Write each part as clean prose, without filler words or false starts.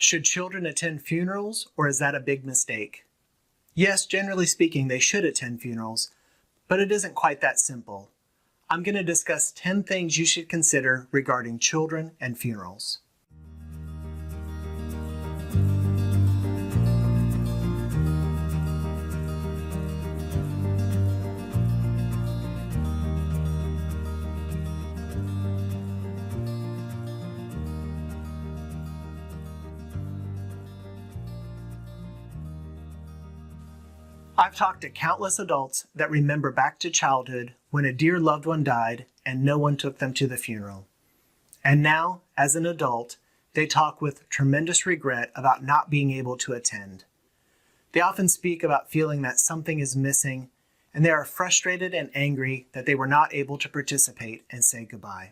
Should children attend funerals, or is that a big mistake? Yes, generally speaking, they should attend funerals, but it isn't quite that simple. I'm going to discuss 10 things you should consider regarding children and funerals. I've talked to countless adults that remember back to childhood when a dear loved one died and no one took them to the funeral. And now, as an adult, they talk with tremendous regret about not being able to attend. They often speak about feeling that something is missing, and they are frustrated and angry that they were not able to participate and say goodbye.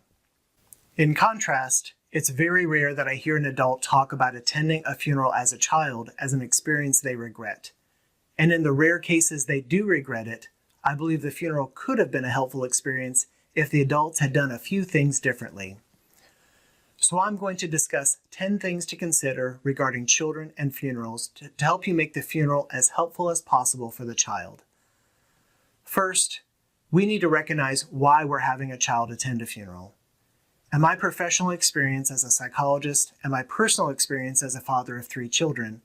In contrast, it's very rare that I hear an adult talk about attending a funeral as a child as an experience they regret. And in the rare cases they do regret it, I believe the funeral could have been a helpful experience if the adults had done a few things differently. So I'm going to discuss 10 things to consider regarding children and funerals to help you make the funeral as helpful as possible for the child. First, we need to recognize why we're having a child attend a funeral. In my professional experience as a psychologist and my personal experience as a father of 3 children,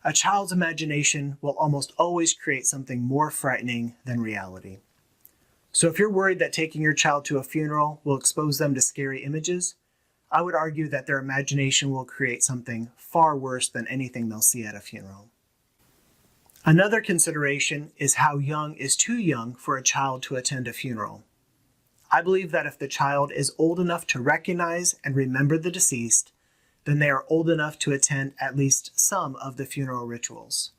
a child's imagination will almost always create something more frightening than reality. So if you're worried that taking your child to a funeral will expose them to scary images, I would argue that their imagination will create something far worse than anything they'll see at a funeral. Another consideration is how young is too young for a child to attend a funeral. I believe that if the child is old enough to recognize and remember the deceased, then they are old enough to attend at least some of the funeral rituals.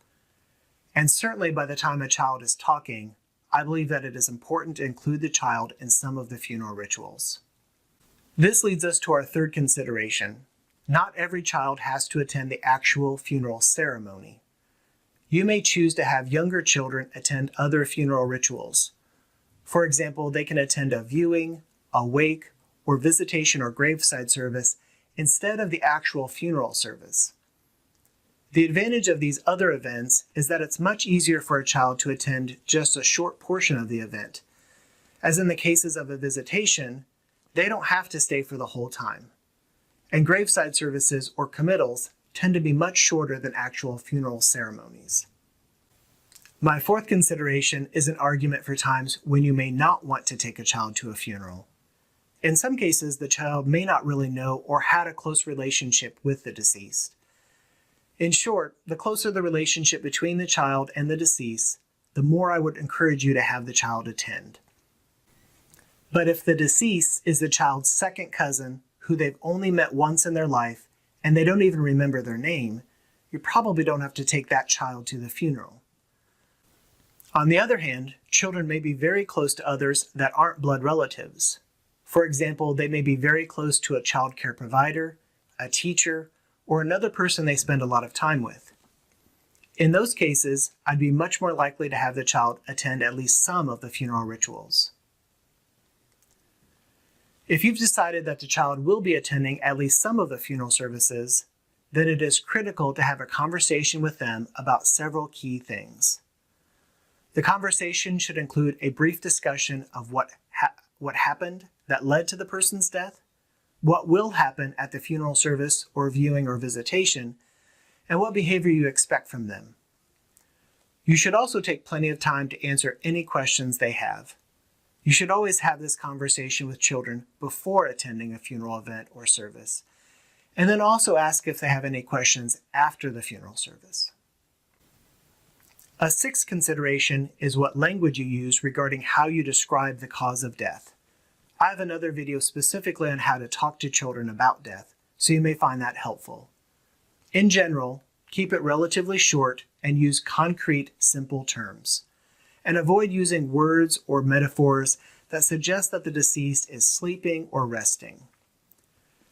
And certainly by the time a child is talking, I believe that it is important to include the child in some of the funeral rituals. This leads us to our third consideration. Not every child has to attend the actual funeral ceremony. You may choose to have younger children attend other funeral rituals. For example, they can attend a viewing, a wake, or visitation or graveside service instead of the actual funeral service. The advantage of these other events is that it's much easier for a child to attend just a short portion of the event. As in the cases of a visitation, they don't have to stay for the whole time. And graveside services or committals tend to be much shorter than actual funeral ceremonies. My fourth consideration is an argument for times when you may not want to take a child to a funeral. In some cases, the child may not really know or had a close relationship with the deceased. In short, the closer the relationship between the child and the deceased, the more I would encourage you to have the child attend. But if the deceased is the child's second cousin who they've only met once in their life and they don't even remember their name, you probably don't have to take that child to the funeral. On the other hand, children may be very close to others that aren't blood relatives. For example, they may be very close to a child care provider, a teacher, or another person they spend a lot of time with. In those cases, I'd be much more likely to have the child attend at least some of the funeral rituals. If you've decided that the child will be attending at least some of the funeral services, then it is critical to have a conversation with them about several key things. The conversation should include a brief discussion of what happened that led to the person's death, what will happen at the funeral service or viewing or visitation, and what behavior you expect from them. You should also take plenty of time to answer any questions they have. You should always have this conversation with children before attending a funeral event or service, and then also ask if they have any questions after the funeral service. A sixth consideration is what language you use regarding how you describe the cause of death. I have another video specifically on how to talk to children about death, so you may find that helpful. In general, keep it relatively short and use concrete, simple terms. And avoid using words or metaphors that suggest that the deceased is sleeping or resting.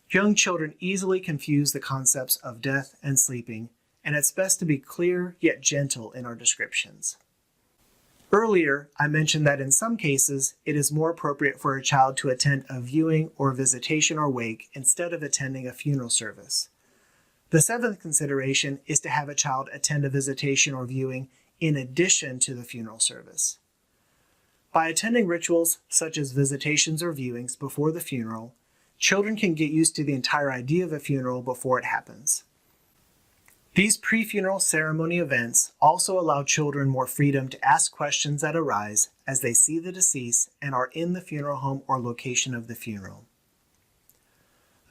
Young children easily confuse the concepts of death and sleeping, and it's best to be clear yet gentle in our descriptions. Earlier, I mentioned that in some cases, it is more appropriate for a child to attend a viewing or visitation or wake instead of attending a funeral service. The seventh consideration is to have a child attend a visitation or viewing in addition to the funeral service. By attending rituals such as visitations or viewings before the funeral, children can get used to the entire idea of a funeral before it happens. These pre-funeral ceremony events also allow children more freedom to ask questions that arise as they see the deceased and are in the funeral home or location of the funeral.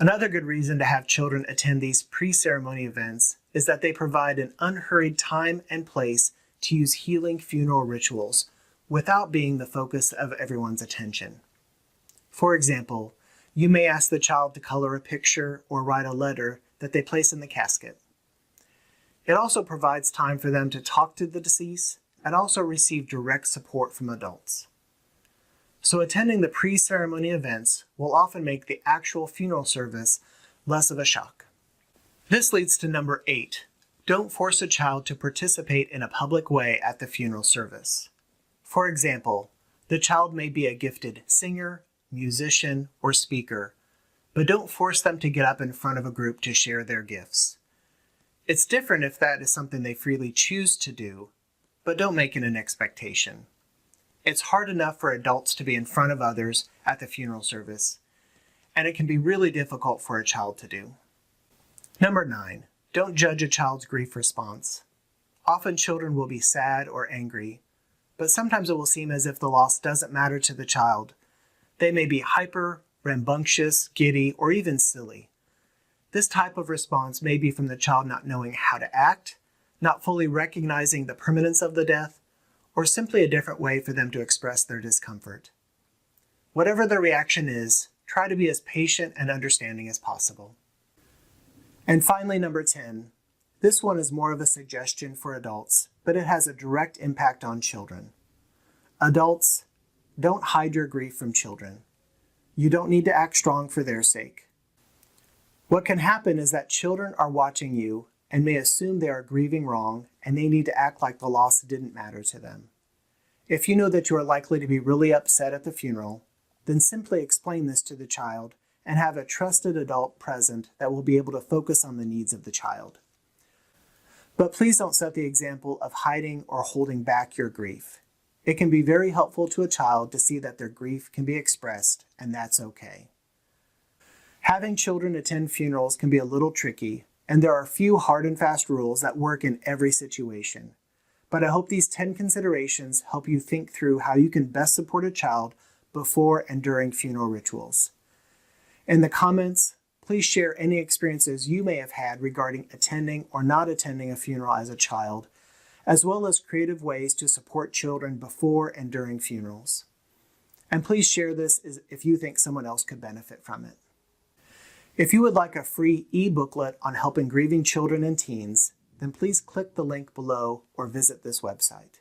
Another good reason to have children attend these pre-ceremony events is that they provide an unhurried time and place to use healing funeral rituals without being the focus of everyone's attention. For example, you may ask the child to color a picture or write a letter that they place in the casket. It also provides time for them to talk to the deceased and also receive direct support from adults. So attending the pre-ceremony events will often make the actual funeral service less of a shock. This leads to number 8. Don't force a child to participate in a public way at the funeral service. For example, the child may be a gifted singer, musician, or speaker, but don't force them to get up in front of a group to share their gifts. It's different if that is something they freely choose to do, but don't make it an expectation. It's hard enough for adults to be in front of others at the funeral service, and it can be really difficult for a child to do. Number 9, don't judge a child's grief response. Often children will be sad or angry, but sometimes it will seem as if the loss doesn't matter to the child. They may be hyper, rambunctious, giddy, or even silly. This type of response may be from the child not knowing how to act, not fully recognizing the permanence of the death, or simply a different way for them to express their discomfort. Whatever the reaction is, try to be as patient and understanding as possible. And finally, number 10. This one is more of a suggestion for adults, but it has a direct impact on children. Adults, don't hide your grief from children. You don't need to act strong for their sake. What can happen is that children are watching you and may assume they are grieving wrong and they need to act like the loss didn't matter to them. If you know that you are likely to be really upset at the funeral, then simply explain this to the child and have a trusted adult present that will be able to focus on the needs of the child. But please don't set the example of hiding or holding back your grief. It can be very helpful to a child to see that their grief can be expressed, and that's okay. Having children attend funerals can be a little tricky, and there are a few hard and fast rules that work in every situation. But I hope these 10 considerations help you think through how you can best support a child before and during funeral rituals. In the comments, please share any experiences you may have had regarding attending or not attending a funeral as a child, as well as creative ways to support children before and during funerals. And please share this if you think someone else could benefit from it. If you would like a free e-booklet on helping grieving children and teens, then please click the link below or visit this website.